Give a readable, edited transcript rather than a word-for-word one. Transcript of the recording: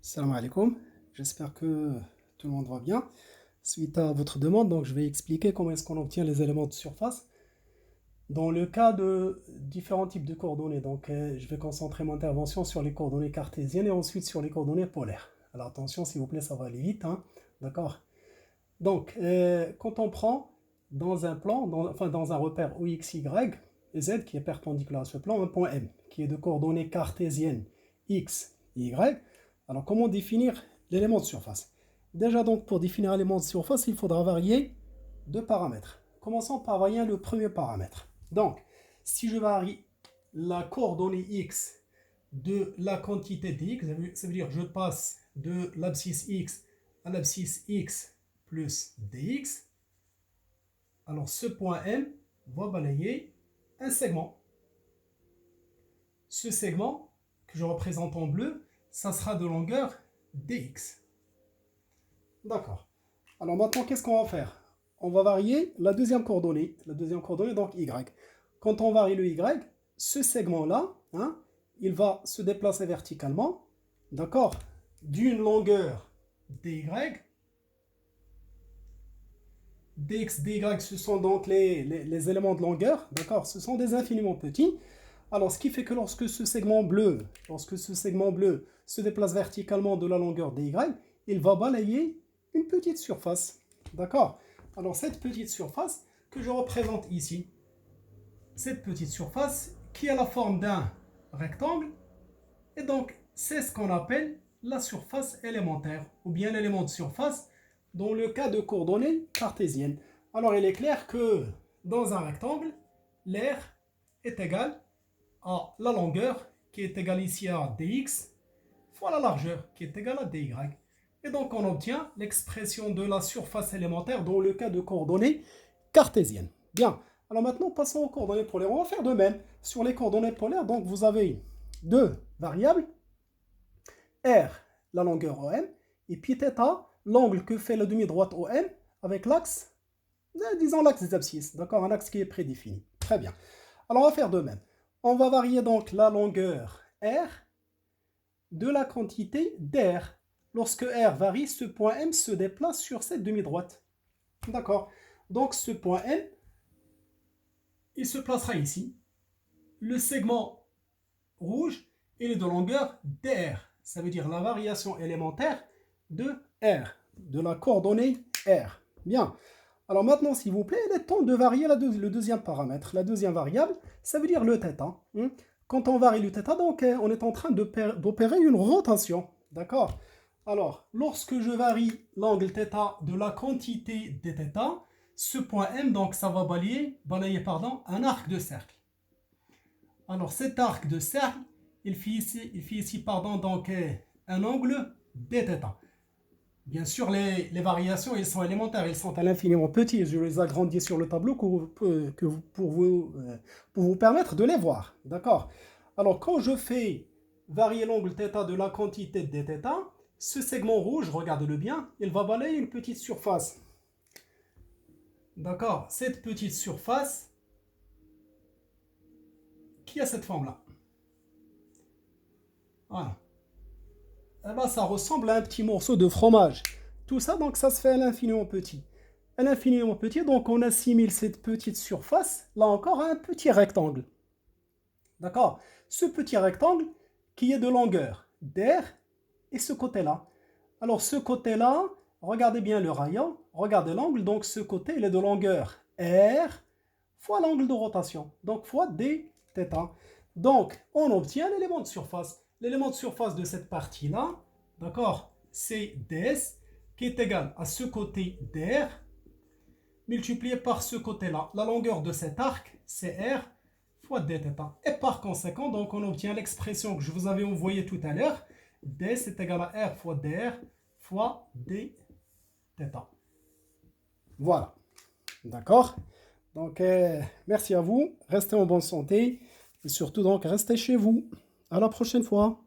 Salam alaikum, j'espère que tout le monde va bien. Suite à votre demande, donc je vais expliquer comment est-ce qu'on obtient les éléments de surface dans le cas de différents types de coordonnées. Donc je vais concentrer mon intervention sur les coordonnées cartésiennes et ensuite sur les coordonnées polaires. Alors attention s'il vous plaît, ça va aller vite, hein. D'accord? Donc quand on prend dans un plan, dans un repère OX, Y et Z qui est perpendiculaire à ce plan, un point M qui est de coordonnées cartésiennes X, Y. Alors, comment définir l'élément de surface? Déjà, donc, pour définir l'élément de surface, il faudra varier deux paramètres. Commençons par varier le premier paramètre. Donc, si je varie la coordonnée x de la quantité dx, ça veut dire que je passe de l'abscisse x à l'abscisse x plus dx, alors ce point M va balayer un segment. Ce segment, que je représente en bleu, ça sera de longueur dx. D'accord. Alors maintenant, qu'est-ce qu'on va faire? On va varier la deuxième coordonnée donc y. Quand on varie le y, ce segment-là, hein, il va se déplacer verticalement, d'accord, d'une longueur dy. Dx, dy, ce sont donc les éléments de longueur, d'accord, ce sont des infiniment petits. Alors, ce qui fait que lorsque ce segment bleu se déplace verticalement de la longueur dy, il va balayer une petite surface. D'accord? Alors, cette petite surface que je représente ici, cette petite surface qui a la forme d'un rectangle, et donc c'est ce qu'on appelle la surface élémentaire, ou bien l'élément de surface dans le cas de coordonnées cartésiennes. Alors, il est clair que dans un rectangle, l'air est égal à la longueur qui est égale ici à dx fois la largeur qui est égale à dy. Et donc on obtient l'expression de la surface élémentaire dans le cas de coordonnées cartésiennes. Bien, alors maintenant passons aux coordonnées polaires. On va faire de même sur les coordonnées polaires. Donc vous avez deux variables, r, la longueur OM, et puis θ, l'angle que fait la demi-droite OM avec l'axe, disons l'axe des abscisses, d'accord, un axe qui est prédéfini. Très bien. Alors on va faire de même. On va varier donc la longueur R de la quantité dr. Lorsque R varie, ce point M se déplace sur cette demi-droite. D'accord? Donc ce point M, il se placera ici. Le segment rouge, il est de longueur dr. Ça veut dire la variation élémentaire de R, de la coordonnée R. Bien. Alors maintenant, s'il vous plaît, il est temps de varier le deuxième paramètre. La deuxième variable, ça veut dire le θ. Quand on varie le θ, donc on est en train d'opérer une rotation. D'accord? Alors, lorsque je varie l'angle θ de la quantité dθ, ce point M, donc ça va balayer un arc de cercle. Alors cet arc de cercle, il fait ici donc, un angle dθ. Bien sûr, les variations, elles sont élémentaires, elles sont à l'infiniment petites. Je les agrandis sur le tableau pour vous permettre de les voir. D'accord? Alors, quand je fais varier l'angle θ de la quantité dθ, ce segment rouge, regardez-le bien, il va balayer une petite surface. D'accord? Cette petite surface qui a cette forme-là. Voilà. Eh ben, ça ressemble à un petit morceau de fromage. Tout ça, donc, ça se fait à l'infiniment petit. À l'infiniment petit, donc on assimile cette petite surface, là encore, à un petit rectangle. D'accord? Ce petit rectangle qui est de longueur dr et ce côté-là. Alors ce côté-là, regardez bien le rayon, regardez l'angle, donc ce côté, il est de longueur r fois l'angle de rotation, donc fois dθ. Donc, on obtient l'élément de surface. L'élément de surface de cette partie-là, d'accord, c'est ds, qui est égal à ce côté dr, multiplié par ce côté-là. La longueur de cet arc, c'est r fois dθ. Et par conséquent, donc, on obtient l'expression que je vous avais envoyée tout à l'heure. d est égal à r fois dr fois dθ. Voilà. D'accord? Donc, merci à vous. Restez en bonne santé. Et surtout, donc, restez chez vous. À la prochaine fois.